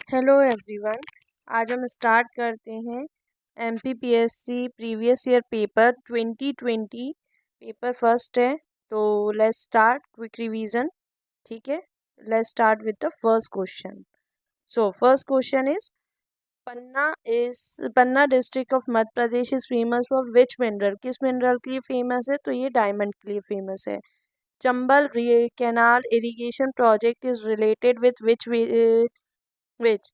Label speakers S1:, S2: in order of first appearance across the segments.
S1: Hello everyone. आज हम start करते हैं MPPSC previous year paper 2020 paper first है। तो लेट्स स्टार्ट क्विक रिवीजन। ठीक है, let's start with the first question. So first question is Panna district of Madhya Pradesh is famous for which mineral. किस mineral के लिए famous है? तो ये डायमंड के लिए फेमस है। Chambal canal irrigation project is related with which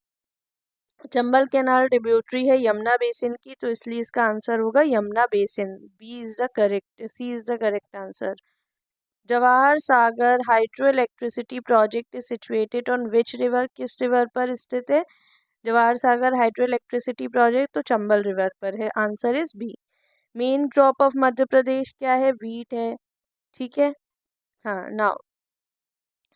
S1: Chambal canal tributary है यमुना बेसिन की, तो इसलिए इसका आंसर होगा Yamuna basin. B is the correct, C is the correct answer. Jawahar Sagar hydro electricity project is situated on which river. किस रिवर पर स्थित है Jawahar Sagar hydro electricity project? तो चंबल रिवर पर है। Answer is B. Main crop of Madhya Pradesh क्या है? वीट है। ठीक है, हाँ। Now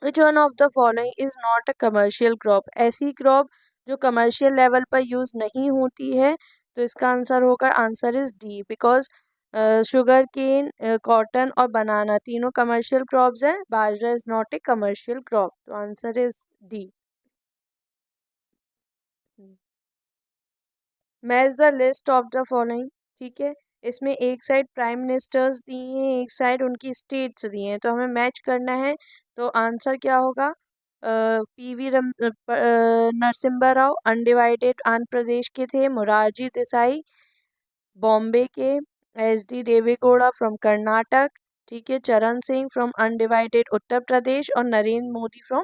S1: which one of the following is not a commercial crop. ऐसी क्रॉप जो कमर्शियल लेवल पर यूज नहीं होती है, तो इसका आंसर होगा, answer is D. Because sugar cane, cotton और बनाना तीनों कमर्शियल क्रॉप्स हैं। Bajra is not a commercial crop, तो answer is D. Match the list of the following. ठीक है, इसमें एक साइड प्राइम मिनिस्टर्स दिए हैं, एक साइड उनकी स्टेट्स दिए हैं, तो हमें मैच करना है। तो आंसर क्या होगा? पीवी नरसिम्हा राव अनडिवाइडेड आंध्र प्रदेश के थे। मोरारजी देसाई बॉम्बे के। एस डी देवेगौड़ा फ्रॉम कर्नाटक। ठीक है, चरण सिंह फ्रॉम अनडिवाइडेड उत्तर प्रदेश और नरेंद्र मोदी फ्रॉम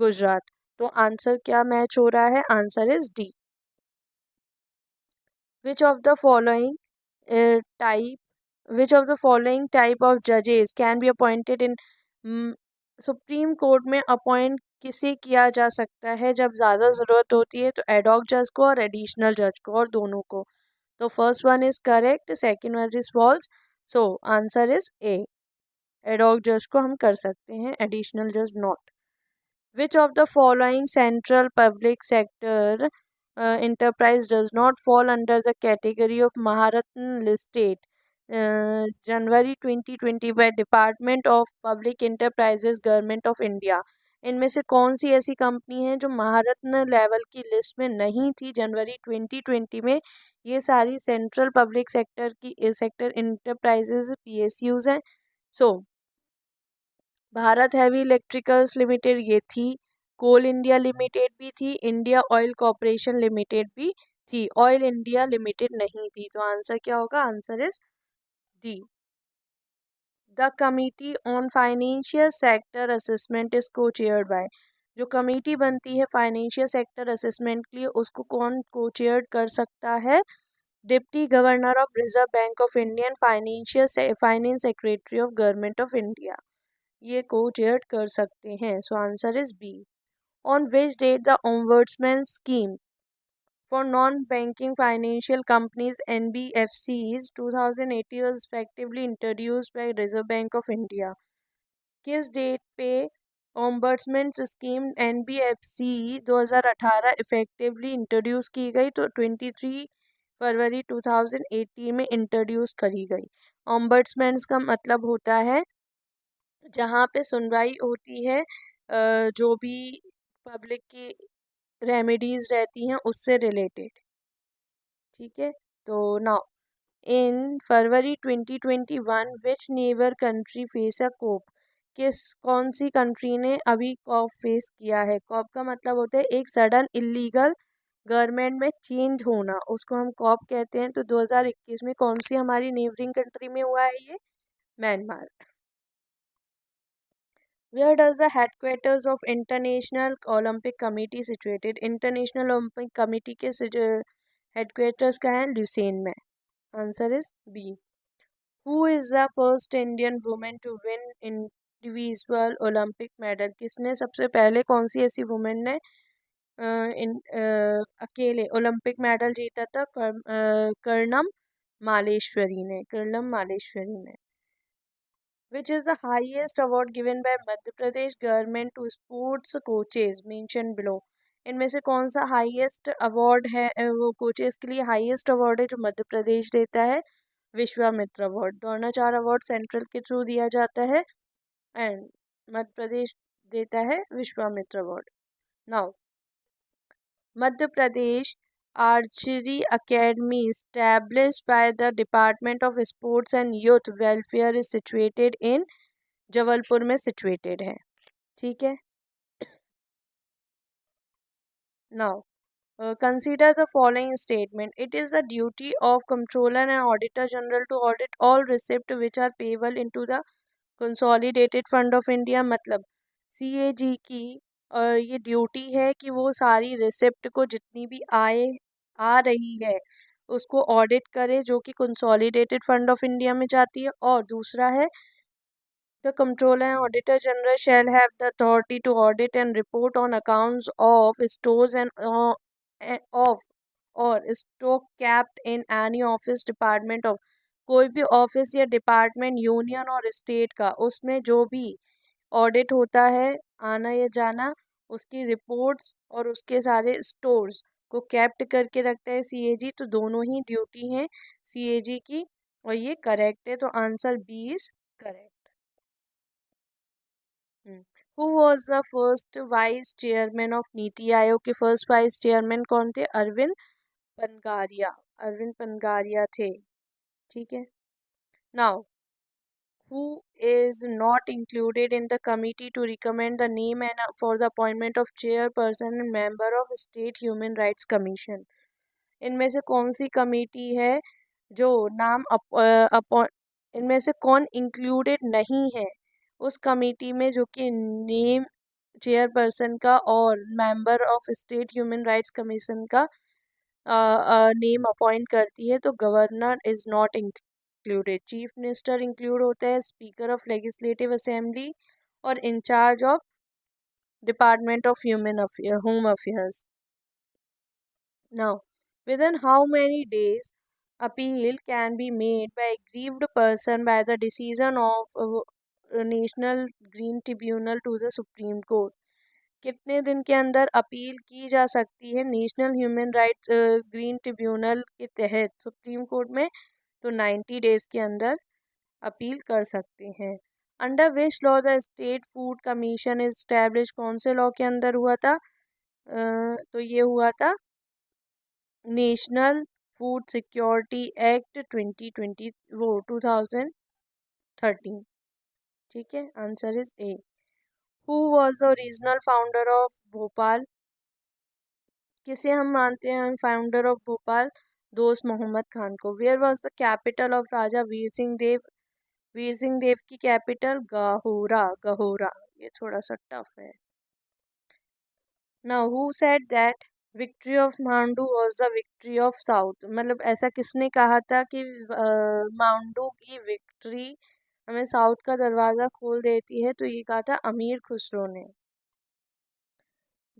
S1: गुजरात। तो आंसर क्या मैच हो रहा है? Answer is D. Which of the following type which of the following type of judges can be appointed in supreme court में अपॉइंट किसे किया जा सकता है जब ज़्यादा ज़रूरत होती है? तो एडॉक जज को और एडिशनल जज को, और दोनों को। तो first one is correct, second one is false. So answer is A. Ad hoc जज को हम कर सकते हैं, एडिशनल जज not. Which of the following central public sector enterprise does not fall under the category of Maharatna listed January 2020 by Department of Public Enterprises Government of India? इनमें से कौन सी ऐसी कंपनी है जो महारत्न लेवल की लिस्ट में नहीं थी जनवरी 2020 में? ये सारी central public sector enterprises PSUs हैं। सो भारत हैवी इलेक्ट्रिकल्स लिमिटेड ये थी, कोल इंडिया लिमिटेड भी थी, इंडिया ऑयल कॉरपोरेशन लिमिटेड भी थी, ऑयल इंडिया लिमिटेड नहीं थी। तो आंसर क्या होगा? Answer is D. The committee on financial sector assessment is को चेयर्ड बाय। जो कमेटी बनती है फाइनेंशियल सेक्टर असेसमेंट के लिए, उसको कौन को चेयर कर सकता है? Deputy governor of Reserve Bank of India, finance secretary of government of India, ये को चेयर कर सकते हैं। So answer is B. On which date the ombudsman scheme for non banking financial companies NBFCs 2018 was effectively introduced by Reserve Bank of India? किस date पे ombudsman scheme NBFC 2018 effectively introduce की गई? तो 23 फरवरी 2018 में introduce करी गई। Ombudsman का मतलब होता है जहाँ पे सुनवाई होती है, जो भी पब्लिक की रेमेडीज रहती हैं उससे रिलेटेड। ठीक है, तो now in February 2021 which neighbour country face a coup. कौन सी कंट्री ने अभी कॉप फेस किया है? कॉप का मतलब होता है एक सडन इलीगल गवर्नमेंट में चेंज होना, उसको हम कॉप कहते हैं। तो 2021 में कौन सी हमारी नेबरिंग कंट्री में हुआ है? ये Myanmar. Where does the headquarters of International Olympic Committee situated? International Olympic Committee के हेडक्वार्टर्स का है? ल्यूसेन में। Answer is B. Who is the first Indian women to win individual Olympic medal? किसने सबसे पहले, कौन सी ऐसी वुमेन ने अकेले ओलंपिक मेडल जीता था? कर्णम मालेश्वरी ने। Which is the highest award given by Madhya Pradesh government to sports coaches mentioned below? इनमें से कौन सा हाईएस्ट अवार्ड है? वो कोचेस के लिए हाईएस्ट अवार्ड है जो मध्य प्रदेश देता है, विश्वामित्र अवार्ड। दोनों चार अवार्ड सेंट्रल के थ्रू दिया जाता है एंड मध्य प्रदेश देता है Vishwamitra award. Now Madhya Pradesh Archery Academy established by the Department of Sports and Youth Welfare is situated in Jabalpur में situated है. ठीक है. Now consider the following statement. It is the duty of Comptroller and Auditor General to audit all receipts which are payable into the Consolidated Fund of India. मतलब CAG की ये duty है कि वो सारी रिसिप्ट को जितनी भी आए आ रही है उसको ऑडिट करे जो कि कंसोलिडेटेड फंड ऑफ इंडिया में जाती है. और दूसरा है the Comptroller and Auditor General shall have the authority to audit and report on accounts of stores and of और stock kept in any office department of कोई भी ऑफिस या डिपार्टमेंट यूनियन और स्टेट का उसमें जो भी ऑडिट होता है आना या जाना उसकी रिपोर्ट्स और उसके सारे स्टोर्स को कैप्ट करके रखता है सीएजी. तो दोनों ही ड्यूटी हैं सीएजी की और ये करेक्ट है. तो answer B is correct. Who was the first vice chairman of NITI Aayog के फर्स्ट वाइस चेयरमैन कौन थे? अरविंद पनगारिया. अरविंद पनगारिया थे. ठीक है. Now who is not included in the committee to recommend the name and for the appointment of chairperson and member of state human rights commission. इनमें से कौन सी committee है जो नाम इनमें से कौन इंक्लूडेड नहीं है उस कमेटी में जो कि नेम चेयरपर्सन का और member of state human rights commission का नेम अपॉइंट करती है? तो governor is not included. Chief minister include होता है, स्पीकर ऑफ लेजिस्लेटिव असेंबली और incharge of department of home affairs. Now within how many days appeal can be made by aggrieved person by the decision of National Green Tribunal to the Supreme Court. कितने दिन के अंदर appeal की जा सकती है national human right green tribunal के तहत सुप्रीम कोर्ट में? तो 90 डेज के अंदर अपील कर सकते हैं. Under which law the state food commission is establish? कौन से लॉ के अंदर हुआ था? तो ये हुआ था नेशनल फूड सिक्योरिटी एक्ट 2020 वो 2013. ठीक है. Answer is A. Who was the original founder of Bhopal? किसे हम मानते हैं फाउंडर ऑफ भोपाल? दोस्त मोहम्मद खान को. Where was the capital of Raja Veer Singh Dev? Veer Singh Dev की कैपिटल गहोरा. गहोरा. ये थोड़ा सा टफ है. Now who said that victory of Mandu was the victory of south? मतलब ऐसा किसने कहा था कि मांडू की विक्ट्री हमें साउथ का दरवाज़ा खोल देती है? तो ये कहा था अमीर खुसरो ने.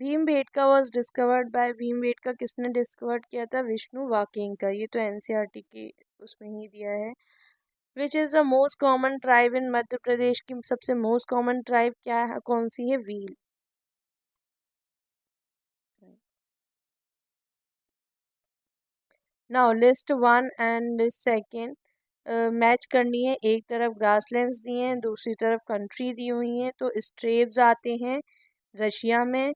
S1: Bhimbetka was discovered by? Bhimbetka किसने डिस्कवर किया था? विष्णु वाकेंकर. ये तो एनसीईआरटी के उसमें ही दिया है. Which is the most common tribe in Madhya Pradesh? की सबसे मोस्ट कॉमन ट्राइब क्या है? कौन सी है? Wheel. Now list 1 and second match करनी है. एक तरफ ग्रासलैंड्स दिए हैं दूसरी तरफ कंट्री दी हुई हैं. तो स्ट्रेप्स आते हैं रशिया में,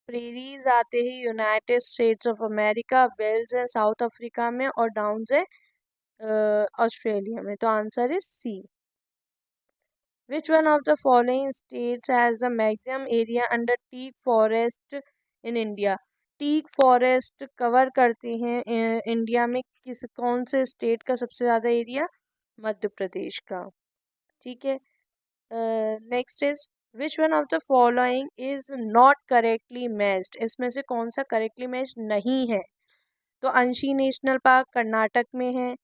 S1: प्रेरीज आते हैं United States of America, velds है साउथ अफ्रीका में और डाउन्स है ऑस्ट्रेलिया में. तो answer is C. Which one of the following states has the maximum area under teak forest in India? Teak forest cover करते हैं इंडिया में कौन से स्टेट का सबसे ज़्यादा एरिया? मध्य प्रदेश का. ठीक है. Next is which one of the following is not correctly matched? इसमें से कौन सा करेक्टली मैच नहीं है? तो अंशी नेशनल पार्क कर्नाटक में है,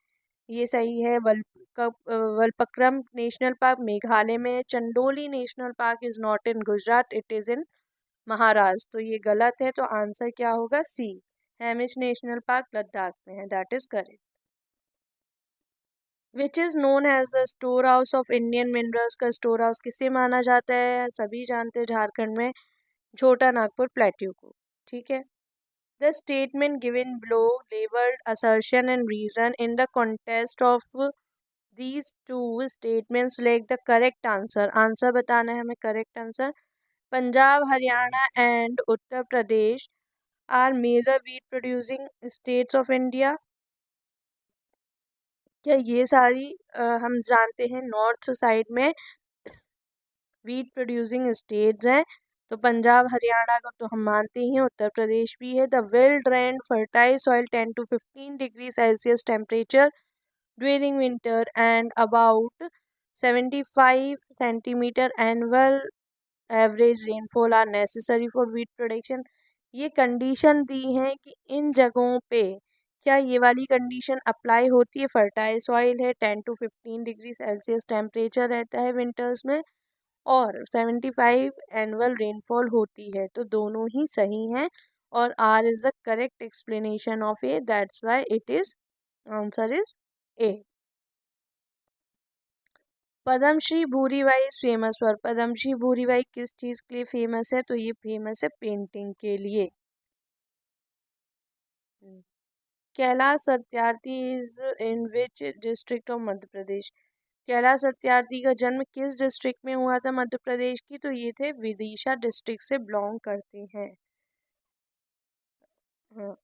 S1: ये सही है. वलपक्रम नेशनल पार्क मेघालय में है. Chandoli national park is not in Gujarat, it is in Maharashtra. तो ये गलत है. तो आंसर क्या होगा? C. Hemis national park Ladakh में है. That is correct. Which is known as the store house of Indian minerals? का स्टोर हाउस किसे माना जाता है? सभी जानते हैं झारखंड में छोटा नागपुर प्लेट्यू को. ठीक है. The statement given below labelled assertion and reason in the context of these two statements like the correct answer. Answer बताना है हमें. Correct answer Punjab, Haryana and Uttar Pradesh are major wheat producing states of India. क्या ये सारी हम जानते हैं नॉर्थ साइड में वीट प्रोड्यूसिंग स्टेट्स हैं। तो पंजाब हरियाणा को तो हम मानते ही हैं, उत्तर प्रदेश भी है। The well drained fertile soil 10 to 15 degree Celsius temperature during winter and about 75 centimetre annual average rainfall are necessary for wheat production. ये कंडीशन दी है कि इन जगहों पे क्या ये वाली कंडीशन अप्लाई होती है। फर्टाइल सॉइल है, 10 to 15 डिग्री सेल्सियस टेम्परेचर रहता है विंटर्स में, और 75 एनुअल रेनफॉल होती है। तो दोनों ही सही हैं और R is the correct explanation of A, that's why it is answer is A. Padma Shri Bhuri Bai is famous for. Padma Shri Bhuri Bai किस चीज के लिए फेमस है? तो ये फेमस है पेंटिंग के लिए। Kailash Satyarthi is in which district of Madhya Pradesh. Kailash Satyarthi का जन्म किस डिस्ट्रिक्ट में हुआ था मध्य प्रदेश की? तो ये थे विदिशा डिस्ट्रिक्ट से बिलोंग करते हैं। हाँ,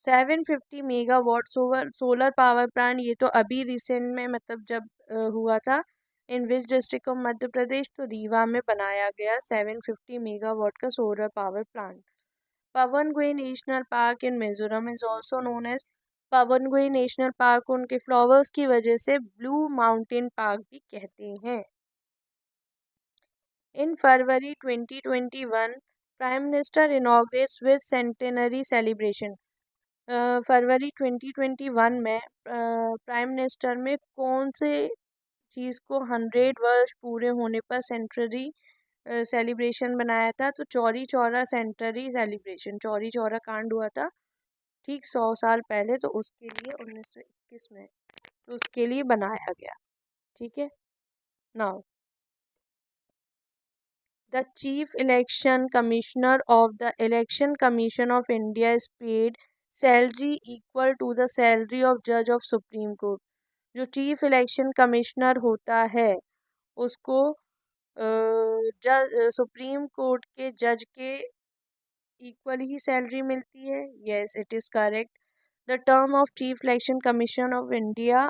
S1: 750 मेगावाट सोलर पावर प्लांट, ये तो अभी रिसेंट में मतलब जब हुआ था। In which district of Madhya Pradesh? तो रीवा में बनाया गया 750 मेगावाट का solar power plant. Phawngpui national park in Mizoram is also known as. Phawngpui national park को उनके फ्लावर्स की वजह से ब्लू माउंटेन पार्क भी कहते हैं। In February 2021 prime minister inaugurates with centenary celebration. फरवरी 2021 में प्राइम मिनिस्टर में कौन से चीज़ को 100 वर्ष पूरे होने पर सेंचुरी सेलिब्रेशन बनाया था? तो चौरी चौरा सेंचुरी सेलिब्रेशन, चौरी चौरा कांड हुआ था ठीक 100 साल पहले, तो उसके लिए 1921 में, तो उसके लिए बनाया गया। ठीक है। Now the chief election commissioner of the election commission of India is paid salary equal to the salary of जज ऑफ सुप्रीम कोर्ट। जो चीफ इलेक्शन कमिश्नर होता है उसको जज सुप्रीम कोर्ट के जज के इक्वल ही सैलरी मिलती है। Yes, it is correct. The term of chief election commission of India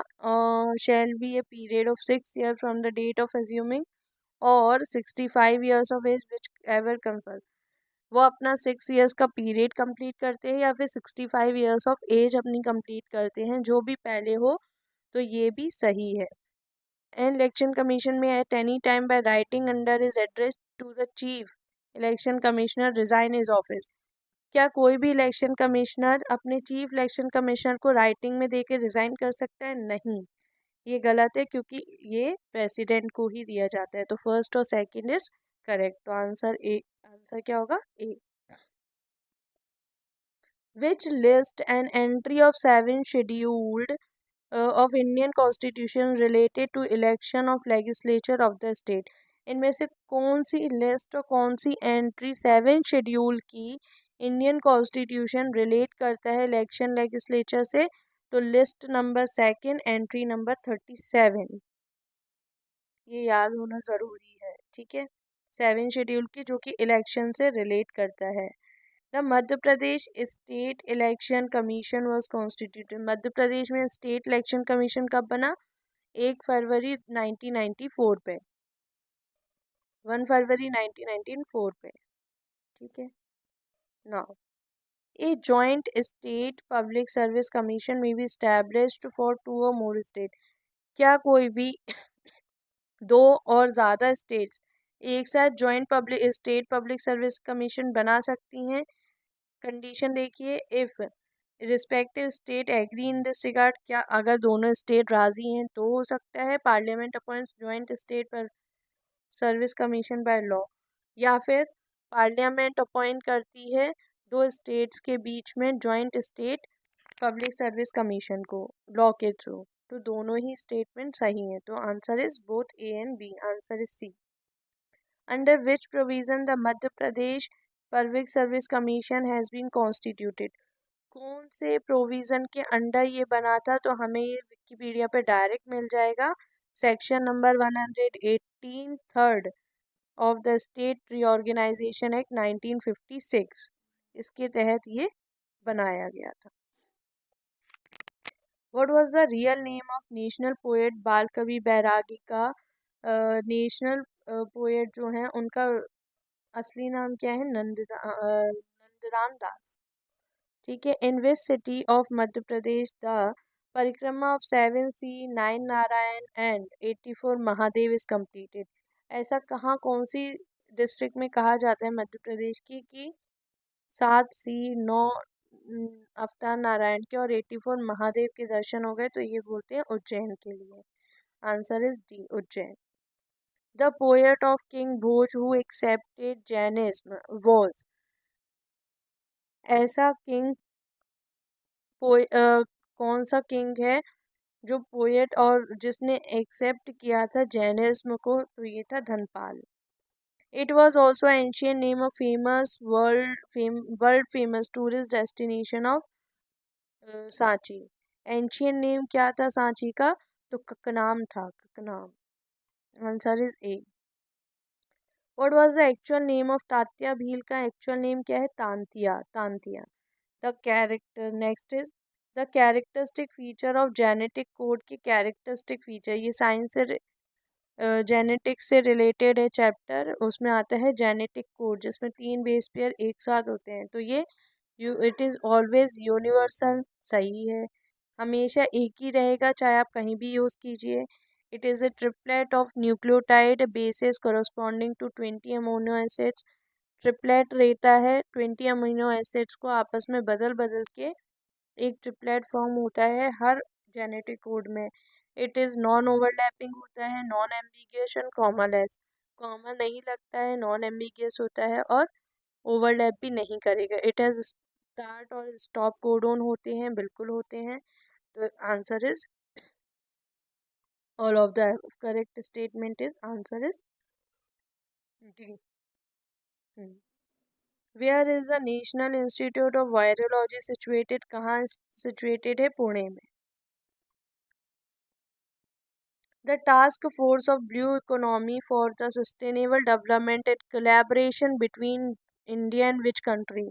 S1: shall be a period of 6 years from the date of assuming और 65 years of age whichever confers. वो अपना 6 years का period complete करते हैं या फिर 65 years of as अपनी complete करते हैं, जो भी पहले हो। तो ये भी सही है। An election commission may at any time by writing under his address to the chief election commissioner resign his office. क्या कोई भी इलेक्शन कमिश्नर अपने चीफ इलेक्शन कमिश्नर को राइटिंग में देके रिजाइन कर सकता है? नहीं, ये गलत है, क्योंकि ये प्रेसिडेंट को ही दिया जाता है। तो फर्स्ट और सेकंड इज करेक्ट। तो आंसर ए, आंसर क्या होगा? A. Which list and entry of 7 scheduled of Indian constitution related to election of legislature of the state. इनमें से कौन सी लिस्ट और कौन सी एंट्री 7 शेड्यूल की इंडियन कॉन्स्टिट्यूशन रिलेट करता है इलेक्शन लेजिस्लेचर से? तो list number second, entry number 37। ये याद होना ज़रूरी है। ठीक है, 7 शेड्यूल की जो कि इलेक्शन से रिलेट करता है। The Madhya Pradesh state election commission was constituted. Madhya Pradesh में स्टेट इलेक्शन कमीशन कब बना? 1 फरवरी 1994 पे, 1 फरवरी 1994 पे। ठीक है। Now a joint state public service commission may be established for 2 or more state. क्या कोई भी 2 और ज़्यादा स्टेट्स एक साथ joint public state public service commission बना सकती हैं? कंडीशन देखिए, if respective state agree in this regard. क्या अगर दोनों स्टेट राजी हैं तो हो सकता है। पार्लियामेंट अपॉइंट्स जॉइंट स्टेट पर सर्विस कमीशन बाय लॉ, या फिर पार्लियामेंट अपॉइंट करती है 2 स्टेट्स के बीच में joint state public service commission को लॉ के थ्रू। तो दोनों ही स्टेटमेंट सही हैं। तो answer is both A and B. Answer is C. Under which provision the Madhya Pradesh public service commission has been constituted. कौन से प्रोविज़न के अंडर ये बना था? तो हमें ये विकिपीडिया पे डायरेक्ट मिल जाएगा। Section number 118 third of the state reorganisation act 1956। इसके तहत ये बनाया गया था। What was the real name of national poet Bal Kavi बैरागी का? नेशनल पोएट जो है उनका असली नाम क्या है? नंदराम दास। ठीक है। In which city of Madhya Pradesh the parikrama of 7 sea 9 Narayan and 84 Mahadev is completed? ऐसा कहाँ, कौन सी डिस्ट्रिक्ट में कहा जाता है मध्य प्रदेश की कि 7 सी 9 अवतार नारायण के और 84 महादेव के दर्शन हो गए? तो ये बोलते हैं उज्जैन के लिए। Answer is D, Ujjain. The poet of king Bhoj who accepted Jainism was? ऐसा किंग कौन सा किंग है जो पोएट और जिसने एक्सेप्ट किया था जैनिज्म को? तो ये था Dhanpal. It was also ancient name of famous world famous tourist destination of Sanchi. Ancient name क्या था सांची का? तो ककनाम था, Kakanam. Answer is A. What was the actual name of Tatya Bhil का? एक्चुअल नेम क्या है? Tantia, Tantia. The character, next is the characteristic feature of genetic code के characteristic feature. ये साइंस से जेनेटिक्स से रिलेटेड है चैप्टर, उसमें आता है जेनेटिक कोड जिसमें 3 बेस पेयर एक साथ होते हैं। तो ये इट इज़ ऑलवेज यूनिवर्सल, सही है, हमेशा एक ही रहेगा चाहे आप कहीं भी यूज़ कीजिए। It is a triplet of nucleotide bases corresponding to 20 amino acids. Triplet रहता है 20 अमीनो एसिड्स को आपस में बदल बदल के एक ट्रिपलेट फॉर्म होता है हर जेनेटिक कोड में। इट इज़ नॉन ओवरलैपिंग होता है, non ambiguous and commaless, comma नहीं लगता है, नॉन एम्बिगियस होता है और ओवरलैप भी नहीं करेगा। इट हैज़ स्टार्ट और स्टॉप कोडोन होते हैं, बिल्कुल होते हैं। तो answer is all of the correct statement is answer is D. Where is the National Institute of Virology situated? कहाँ सिचुएटेड है? पुणे में। The task force of blue economy for the sustainable development and collaboration between India and which country?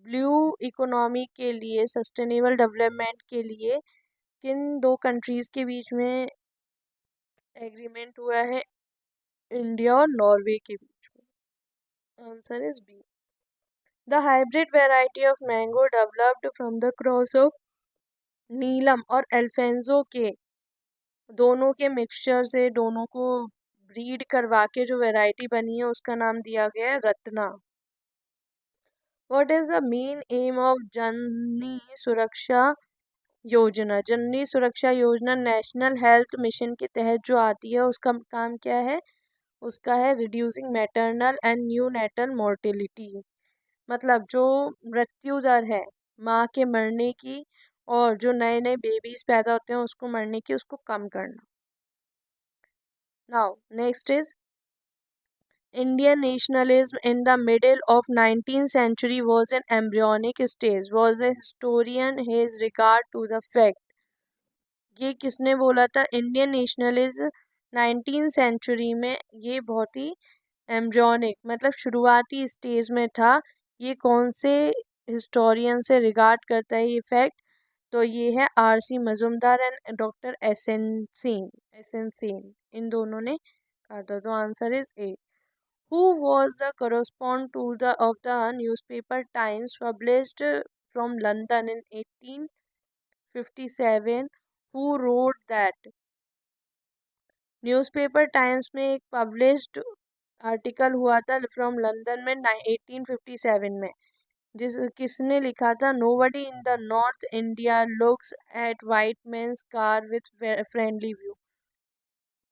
S1: Blue economy के लिए, sustainable development के लिए किन 2 countries के बीच में एग्रीमेंट हुआ है? इंडिया और नॉर्वे के बीच में। Answer is B. The hybrid variety of mango developed from the cross of Neelam और अल्फेंजो के दोनों के मिक्सचर से, दोनों को ब्रीड करवा के जो वैरायटी बनी है उसका नाम दिया गया है Ratna. What is the main aim of Janani Suraksha Yojana? जननी सुरक्षा योजना नेशनल हेल्थ मिशन के तहत जो आती है उसका काम क्या है? उसका है reducing maternal and neonatal mortality, मतलब जो मृत्यु दर है माँ के मरने की और जो नए नए बेबीज पैदा होते हैं उसको मरने की, उसको कम करना। Now next is Indian nationalism in the middle of 19th century was an embryonic stage. Was a historian his regard to the fact? ये किसने बोला था? इंडियन नेशनलिज्म 19th सेंचुरी में ये बहुत ही एम्ब्रियोनिक मतलब शुरुआती स्टेज में था। ये कौन से हिस्टोरियन से रिगार्ड करता है ये फैक्ट? तो ये है R C. Majumdar and doctor S N. Sen, इन दोनों ने कहा था। तो answer is A. Who was the correspondent of the newspaper Times published from London in 1857? Who wrote that? Newspaper times में एक पब्लिश्ड आर्टिकल हुआ था फ्रॉम लंदन में 1857 में, किसने लिखा था? Nobody in the north India looks at white man's car with friendly view.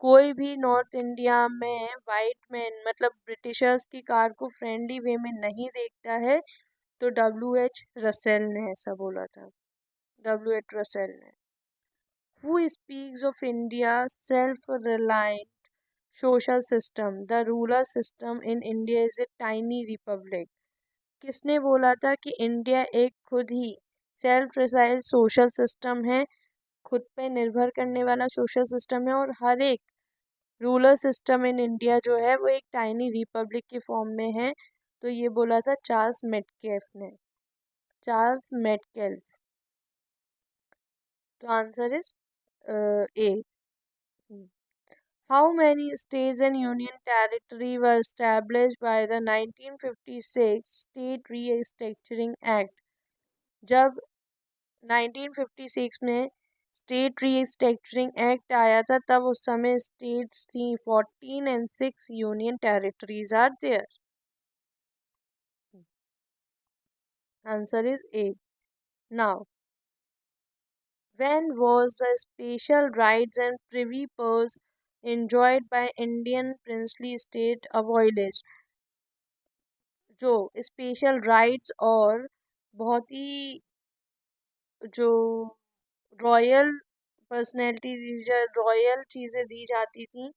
S1: कोई भी नॉर्थ इंडिया में वाइट मैन मतलब ब्रिटिशर्स की कार को फ्रेंडली वे में नहीं देखता है। तो W.H. रसेल ने ऐसा बोला था, W.H. रसेल ने। Who speaks of India self reliant social system? The ruler system in India is a tiny Republic. किसने बोला था कि इंडिया एक खुद ही सेल्फ रिलायंट सोशल सिस्टम है, खुद पे निर्भर करने वाला सोशल सिस्टम है और हर एक रूलर सिस्टम इन इंडिया जो है वो एक टाइनी रिपब्लिक के फॉर्म में है? तो ये बोला था चार्ल्स मेटकेल्फ ने, चार्ल्स मेटकेल्फ। तो answer is A. How many states and union territory were established by the 1956 State Restructuring Act? जब 1956 में स्टेट रीस्ट्रक्चरिंग एक्ट आया था तब उस समय स्टेट्स थी 14 and 6 union territories are there. Answer is A. Now when was the special rights and privy purse enjoyed by Indian princely state abolished? जो special rights और बहुत ही जो रॉयल पर्सनैलिटी, रॉयल चीज़ें दी जाती थी,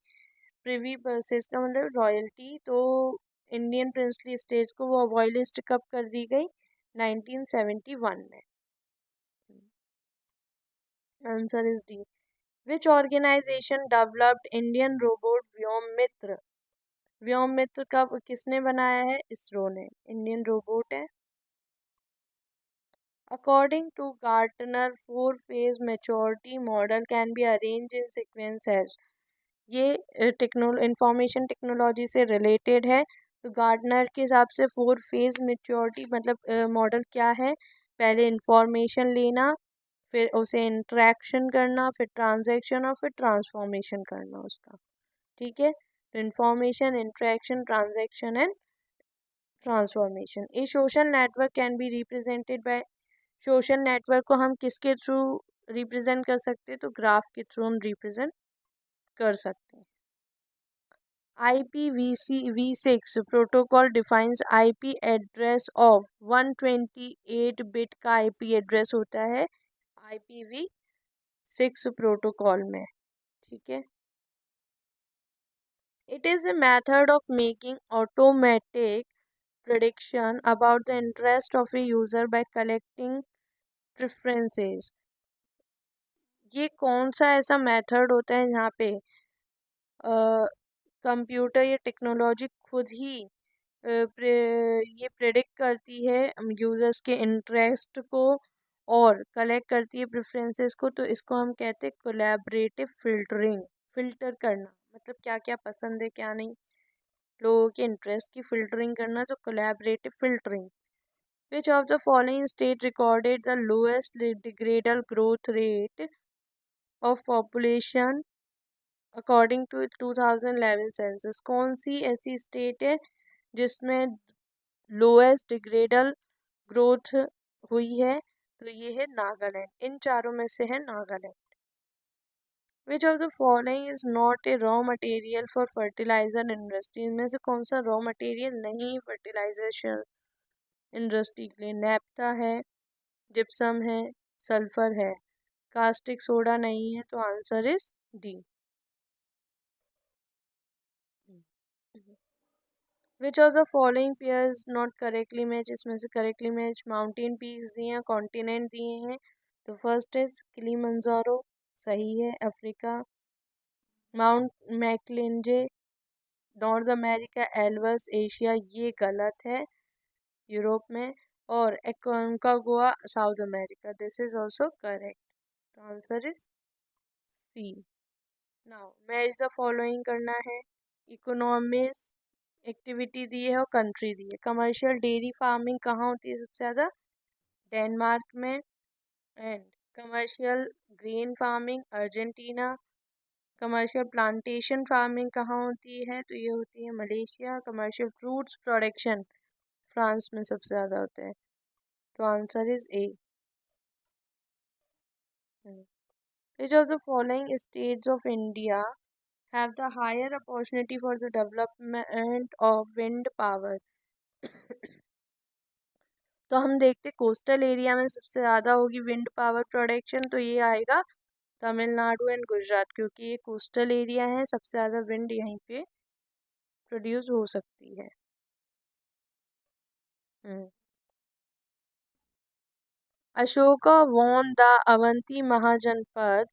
S1: प्रिवी पर्सेस का मतलब रॉयल्टी, तो इंडियन प्रिंसली स्टेट्स को वो अबॉलिस्ट कब कर दी गई? 1971 में। Answer is D. Which organisation developed Indian robot Vyommitra? Vyommitra कब किसने बनाया है? इसरो ने। इंडियन रोबोट है। According to Gartner, four-phase maturity model can be arranged in sequence as। ये इंफॉर्मेशन टेक्नोलॉजी से रिलेटेड है। तो गार्टनर के हिसाब से फोर फेज मेच्योरिटी मतलब मॉडल क्या है? पहले इंफॉर्मेशन लेना, फिर उसे इंट्रैक्शन करना, फिर ट्रांजैक्शन और फिर ट्रांसफॉर्मेशन करना उसका। ठीक है, तो information, interaction, transaction and transformation. A social network can be represented by. Social network को हम किसके थ्रू रिप्रेजेंट कर सकते हैं? तो ग्राफ के थ्रू हम रिप्रेजेंट कर सकते हैं। IPv6 protocol defines IP address of 128 bit का आईपी एड्रेस होता है IPv6 प्रोटोकॉल में। ठीक है, it is a method of making automatic prediction about the interest of a user by collecting preferences। ये कौन सा ऐसा मेथड होता है जहाँ पे कंप्यूटर या टेक्नोलॉजी खुद ही ये प्रेडिक्ट करती है यूजर्स के इंटरेस्ट को और कलेक्ट करती है प्रेफरेंसेस को? तो इसको हम कहते हैं कोलैबोरेटिव फिल्टरिंग। फिल्टर करना मतलब क्या क्या पसंद है क्या नहीं, लोगों के इंटरेस्ट की फिल्टरिंग करना, तो collaborative filtering. Which of the following state recorded the lowest decadal growth rate of population according to 2011 census? कौन सी ऐसी स्टेट है जिसमें लोएस्ट डिग्रेडल ग्रोथ हुई है? तो ये है नागालैंड। इन चारों में से है Nagaland. Which of the following is not a raw material for fertilizer industry? इनमें से कौन सा रॉ मटेरियल नहीं फर्टिलाइजेशन इंडस्ट्री के लिए? नैप्था है, जिप्सम है, सल्फर है, कास्टिक सोडा नहीं है। तो answer is D. Which of the following pairs not correctly match? इसमें से करेक्टली मैच माउंटेन पीक्स दिए हैं, कॉन्टिनेंट दिए हैं। तो फर्स्ट इज किलिमंजारो, सही है, Africa. Mount McKinley North America, Elbrus Asia, ये गलत है, यूरोप में। और Aconcagua South America, this is also correct. तो answer is C. Now match the following करना है। इकोनॉमिक्स एक्टिविटी दी है और कंट्री दी है। कमर्शियल डेयरी फार्मिंग कहाँ होती है सबसे ज़्यादा? डेनमार्क में। And commercial grain farming Argentina. Commercial plantation farming कहाँ होती है? तो ये होती है Malaysia. Commercial fruits production France में सबसे ज़्यादा होता है। तो answer is A. Which of the following states of India have the higher opportunity for the development of wind power? तो हम देखते कोस्टल एरिया में सबसे ज़्यादा होगी विंड पावर प्रोडक्शन, तो ये आएगा तमिलनाडु एंड गुजरात, क्योंकि ये कोस्टल एरिया है, सबसे ज़्यादा विंड यहीं पे प्रोड्यूस हो सकती है। Ashoka won the Avanti Mahajanapada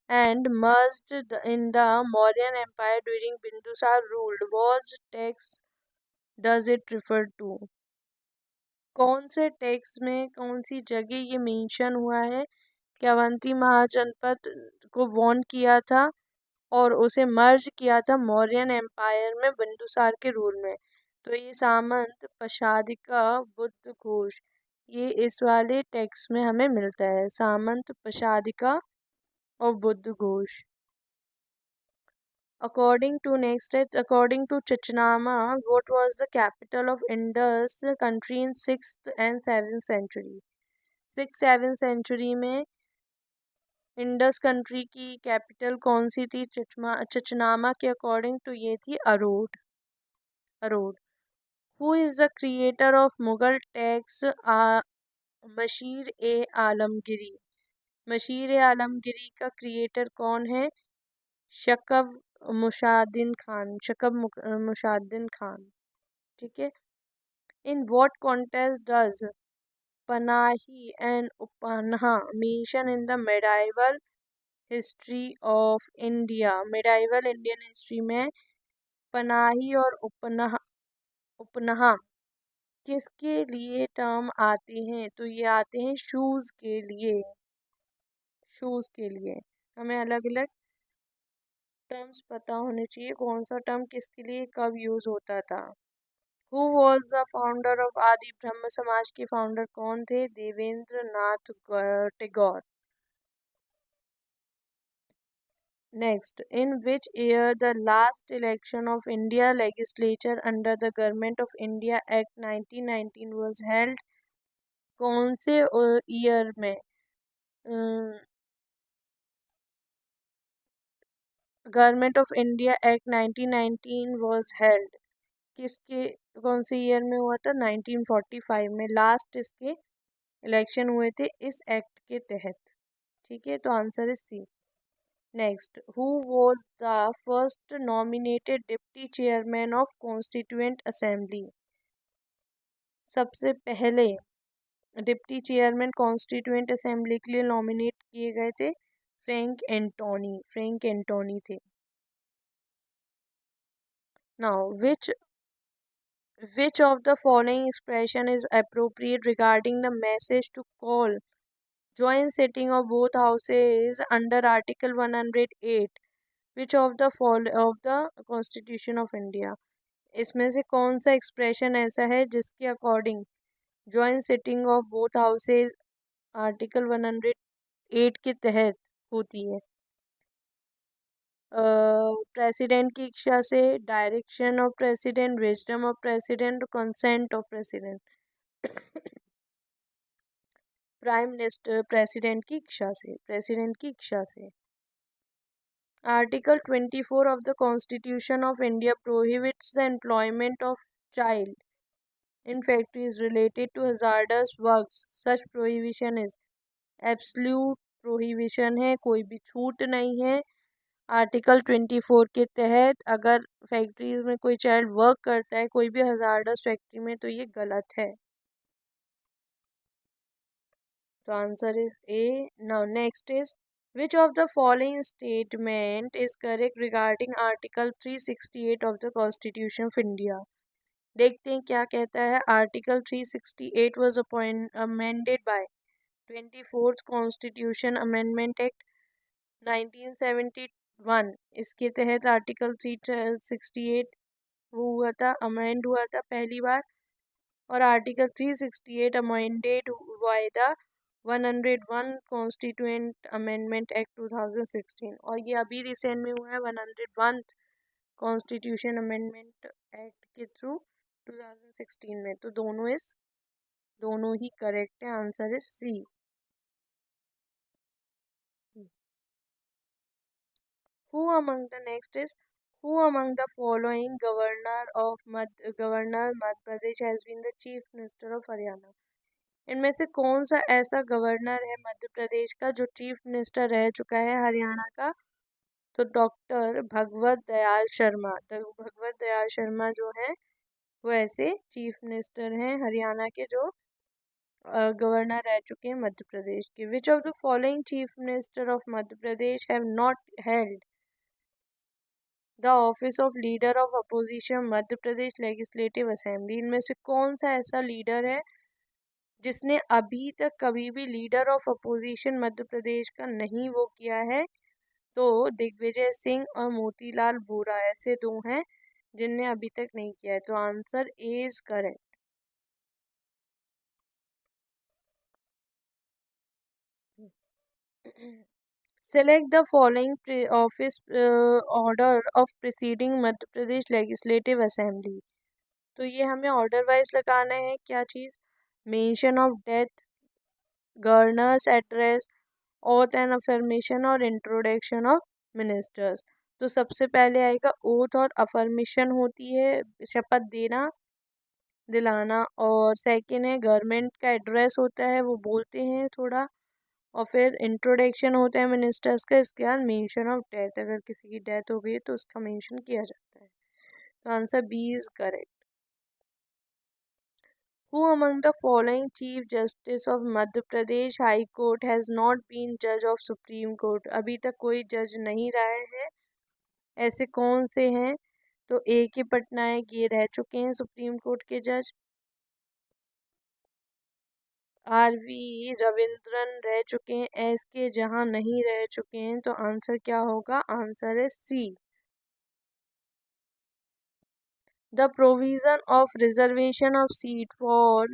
S1: and merged in the Mauryan Empire during Bindusar ruled. Was tax does it refer to? कौन से टेक्स्ट में कौन सी जगह ये मेंशन हुआ है कि अवंती महाजनपद को वॉन किया था और उसे मर्ज किया था मौर्यन एम्पायर में बिंदुसार के रूल में? तो ये सामंत पशादिका बुद्ध घोष, ये इस वाले टेक्स्ट में हमें मिलता है, सामंत पशादिका और Buddha Ghosh. According to Chachnama, what was the capital of Indus country in 6th and 7th century? 6th-7th century में इंडस कंट्री की कैपिटल कौन सी थी? चचनामा के अकॉर्डिंग तो ये थी Aror. Who is the creator of Mughal tax? Maasir e Alamgiri. Maasir e Alamgiri का क्रिएटर कौन है? शकब मुशाद्दिन खान। ठीक है। In what context does Panahi and Upanha mention in the medieval history of India? Medieval Indian history में पनाही और उपन्हा किसके लिए टर्म आते हैं? तो ये आते हैं शूज के लिए। हमें अलग अलग टर्म्स पता होने चाहिए कौन सा टर्म किसके लिए कब यूज होता था। Who was the founder of Adi Brahmo Samaj के फाउंडर कौन थे? Devendra Nath Tagore. Next, in which year the last election of India legislature under the government of India act 1919 was held? कौन से ईयर में government of India act 1919 was held? किसके कौन से year में हुआ था? 1945 में लास्ट इसके इलेक्शन हुए थे इस एक्ट के तहत। ठीक है, तो answer is C. Next, who was the first nominated deputy chairman of constituent assembly? सबसे पहले डिप्टी चेयरमैन कॉन्स्टिट्यूएंट असेंबली के लिए नॉमिनेट किए गए थे फ्रैंक एंटोनी थे। Now which of the following expression is appropriate regarding the message to call joint sitting of both houses under Article 108 which of the Constitution of India? इसमें से कौन सा एक्सप्रेशन ऐसा है जिसके according joint sitting of both houses article 108 के तहत होती है? प्रेसिडेंट की इच्छा से, direction of president, wisdom of president, consent of president? Prime minister president की इच्छा से। Article 24 of the Constitution of India prohibits the employment of child in factories related to hazardous works. Such prohibition is absolute prohibition है, कोई भी छूट नहीं है। Article 24 के तहत अगर फैक्ट्रीज में कोई चाइल्ड वर्क करता है कोई भी हजार्डस फैक्ट्री में तो ये गलत है। तो answer is A. Now next is which of the following statement is correct regarding article 368 of the constitution of India? देखते हैं क्या कहता है। Article 368 was amended by 24th Constitution Amendment Act 1971। इसके तहत आर्टिकल 368 हुआ था, अमेंड हुआ था पहली बार, और article 368 amended by the 101 constituent amendment act 2016, और ये अभी रिसेंट में हुआ है 101 कॉन्स्टिट्यूशन अमेंडमेंट एक्ट के थ्रू 2016 में। तो दोनों ही करेक्ट है। Answer is C. Who among the following governor Madhya Pradesh has been the chief minister of Haryana? इनमें से कौन सा ऐसा गवर्नर है मध्य प्रदेश का जो चीफ मिनिस्टर रह चुका है हरियाणा का? तो डॉक्टर भगवत दयाल शर्मा। तो भगवत दयाल शर्मा जो है वो ऐसे चीफ मिनिस्टर हैं हरियाणा के जो गवर्नर रह चुके हैं मध्य प्रदेश के। विच of the following chief minister of Madhya Pradesh have not held the office of leader of opposition Madhya Pradesh legislative assembly. इनमें से कौन सा ऐसा लीडर है जिसने अभी तक कभी भी leader of opposition Madhya Pradesh का नहीं वो किया है? तो दिग्विजय सिंह और मोतीलाल वोरा ऐसे दो हैं जिनने अभी तक नहीं किया है। तो answer A is correct. Select the following office order of preceding Madhya Pradesh legislative assembly. तो ये हमें ऑर्डर वाइज लगाना है। क्या चीज़? Mention of death, governors address, oath and affirmation और इंट्रोडक्शन ऑफ मिनिस्टर्स। तो सबसे पहले आएगा ओथ और अफर्मेशन होती है शपथ देना दिलाना, और सेकंड है गवर्नमेंट का एड्रेस होता है वो बोलते हैं थोड़ा, और फिर इंट्रोडक्शन होता है मिनिस्टर्स का। इसके बाद मेंशन ऑफ डेथ, अगर किसी की डेथ हो गई तो उसका मेंशन किया जाता है। तो answer B is correct. Who among the following Chief Justice of Madhya Pradesh High Court has not been judge of Supreme Court? अभी तक कोई जज नहीं रहे हैं, ऐसे कौन से हैं? तो ए के पटनायक ये रह चुके हैं सुप्रीम कोर्ट के जज। आर वी रविंद्रन रह चुके हैं। एस के जहां नहीं रह चुके हैं। तो आंसर क्या होगा? आंसर है सी। The provision of reservation of seat for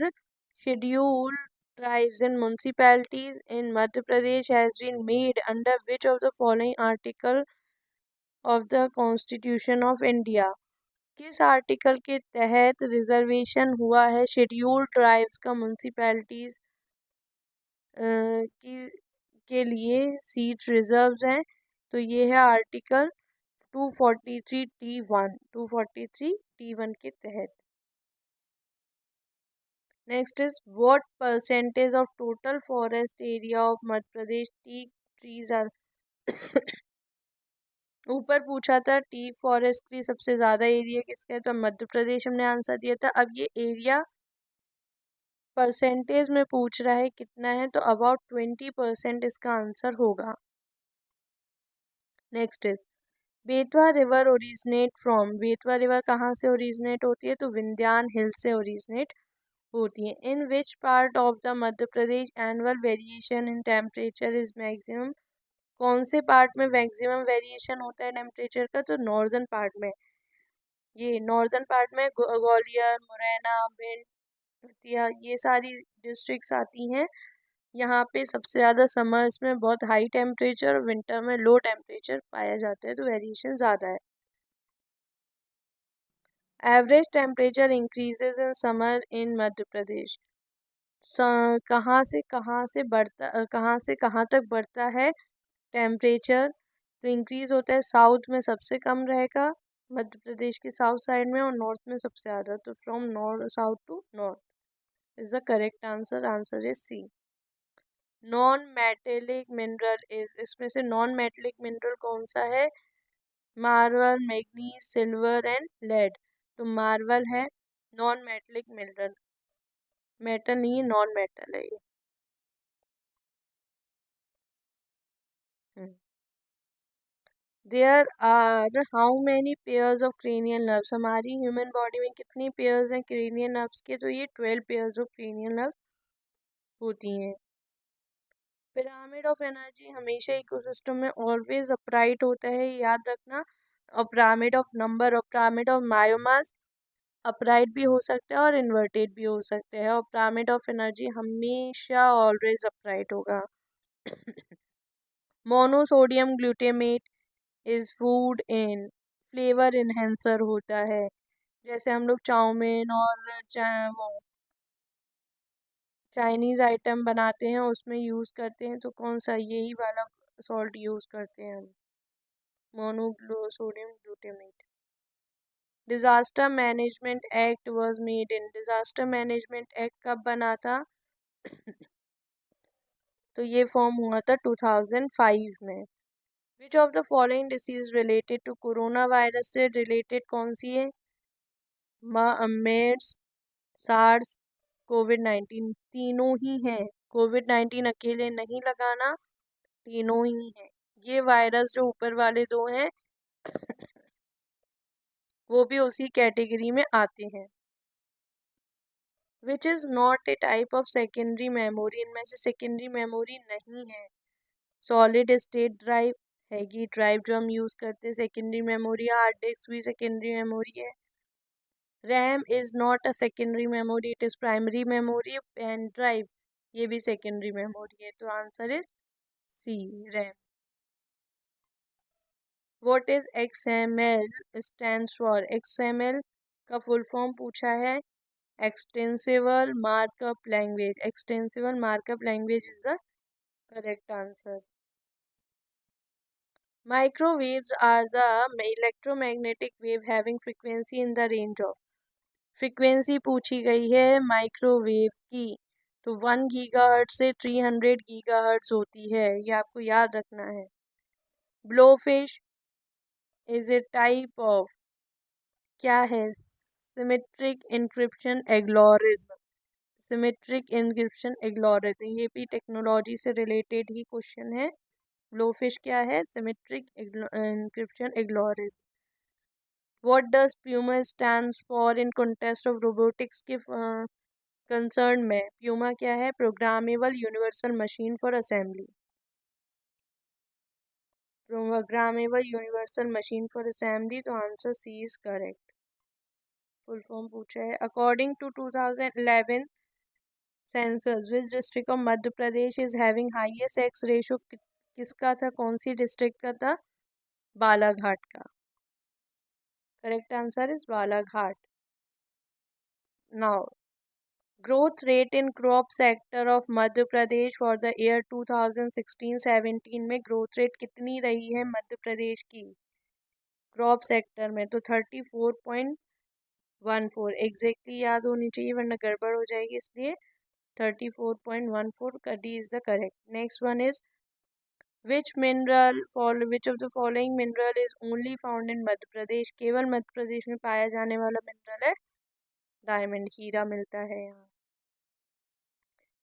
S1: scheduled tribes in municipalities in Madhya Pradesh has been made under which of the following article of the Constitution of India? किस आर्टिकल के तहत reservation हुआ है scheduled tribes का municipalities की के लिए seat reserves हैं? तो ये है आर्टिकल 243T1, 243T1 के तहत। Next is what percentage of total forest area of Madhya Pradesh teak trees are. ऊपर पूछा था टी फॉरेस्ट की सबसे ज्यादा एरिया किसका है, तो मध्य प्रदेश हमने आंसर दिया था। अब ये एरिया परसेंटेज में पूछ रहा है कितना है, तो अबाउट 20% इसका आंसर होगा। Next is Betwa river originate from. Betwa river कहाँ से ओरिजिनेट होती है? तो विंध्यान हिल से ओरिजिनेट होती है। In which part of the Madhya Pradesh annual variation in temperature is maximum. कौन से पार्ट में मैक्सिमम वेरिएशन होता है टेम्परेचर का? तो नॉर्दर्न पार्ट में। ये नॉर्दर्न पार्ट में ग्वालियर, मुरैना, भिंड, दतिया ये सारी डिस्ट्रिक्ट्स आती हैं। यहाँ पे सबसे ज़्यादा समर्स में बहुत हाई टेम्परेचर और विंटर में लो टेम्परेचर पाया जाता है, तो वेरिएशन ज़्यादा है। Average temperature increases in summer in Madhya Pradesh. कहाँ से कहाँ तक बढ़ता है टेम्परेचर? तो इंक्रीज होता है साउथ में सबसे कम रहेगा, मध्य प्रदेश के साउथ साइड में, और नॉर्थ में सबसे ज़्यादा। तो from north south to north is the correct answer. Answer is C. Non metallic mineral is. इसमें से नॉन मेटेलिक मिनरल कौन सा है? Marble, manganese, silver and lead. तो मार्बल है नॉन मेटेलिक मिनरल। मेटल नहीं है, नॉन मेटल है ये। There are how many pairs of cranial nerves. हमारी ह्यूमन बॉडी में कितनी पेयर्स हैं क्रेनियल नर्व्स के? तो ये 12 पेयर्स ऑफ क्रेनियल नर्व होती हैं। पिरामिड ऑफ एनर्जी हमेशा इकोसिस्टम में ऑलवेज अपराइट होता है, याद रखना। और पिरामिड ऑफ नंबर और पिरामिड ऑफ बायोमास अपराइट भी हो सकता है और इन्वर्टेड भी हो सकता है, और पिरामिड ऑफ एनर्जी हमेशा ऑलवेज अपराइट होगा। Monosodium glutamate is food in flavour enhancer होता है। जैसे हम लोग चाउमीन और वो चाइनीज आइटम बनाते हैं उसमें यूज करते हैं, तो कौन सा? यही वाला सॉल्ट यूज करते हैं हम, monosodium glutamate. Disaster management act was made in. Disaster management act कब बना था? तो ये फॉर्म हुआ था 2005 में। Which of the following disease related to corona virus से रिलेटेड कौन सी है? मेड्स, सार्स, कोविड-19। तीनों ही हैं। कोविड-19 अकेले नहीं लगाना, तीनों ही हैं। ये वायरस जो ऊपर वाले दो हैं वो भी उसी कैटेगरी में आते हैं। Which is not a type of secondary memory, इनमें से सेकेंडरी मेमोरी नहीं है। सॉलिड स्टेट ड्राइव हैगी, ड्राइव जो हम यूज़ करते हैं सेकेंडरी मेमोरी। हार्ड डिस्क भी सेकेंडरी मेमोरी है। RAM is not a secondary memory, it is primary memory. Pen drive ये भी सेकेंडरी मेमोरी है, तो answer is C, RAM. What is XML stands for? XML का full form पूछा है, extensible markup language. Extensible markup language is the correct answer. Microwaves are the electromagnetic wave having frequency in the range of, frequency पूछी गई है microwave की, तो 1 GHz से 300 GHz होती है, ये आपको याद रखना है। Blowfish is a type of, क्या है? Symmetric encryption algorithm. Symmetric encryption algorithm, ये भी टेक्नोलॉजी से रिलेटेड ही क्वेश्चन है। ब्लोफिश क्या है? Symmetric encryption algorithm. What does PUMA stands for in contest of robotics के कंसर्न में? प्यूमा क्या है? Programmable universal machine for assembly. Programmable universal machine for assembly, तो answer C is correct. Full form पूछा है। According to 2011 census, which district of Madhya Pradesh is having highest sex ratio? किसका था? कौन सी डिस्ट्रिक्ट का था? बालाघाट का। Correct answer is Balaghat. Now, growth rate in crop sector of Madhya Pradesh for the year 2016-17 में growth rate कितनी रही है मध्य प्रदेश की क्रॉप सेक्टर में? तो 34.14, एग्जैक्टली याद होनी चाहिए वरना गड़बड़ हो जाएगी, इसलिए 34.14 का D is the correct. Next one is which of the following mineral is only found in Madhya Pradesh? केवल मध्य प्रदेश में पाया जाने वाला मिनरल है डायमंड, हीरा मिलता है यहाँ।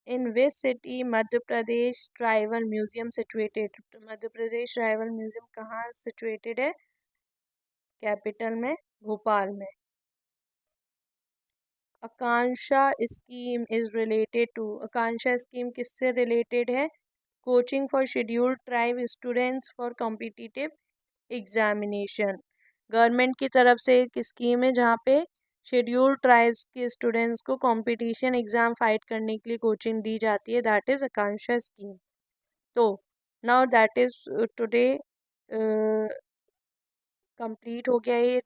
S1: In which city Madhya Pradesh tribal museum situated? Madhya Pradesh tribal museum कहाँ सिचुएटेड है? कैपिटल में, भोपाल में। Aakanksha scheme is related to, Aakanksha scheme किससे रिलेटेड है? Coaching for scheduled tribe students for competitive examination. Government की तरफ से एक स्कीम है जहाँ पे शेड्यूल्ड ट्राइब्स के स्टूडेंट्स को कंपटीशन एग्जाम फाइट करने के लिए कोचिंग दी जाती है, दैट इज आकांक्षा स्कीम। तो now that is today complete हो गया ये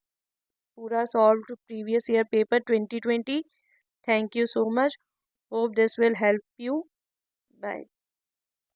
S1: पूरा solved previous year paper 2020। Thank you so much, hope this will help you. Bye.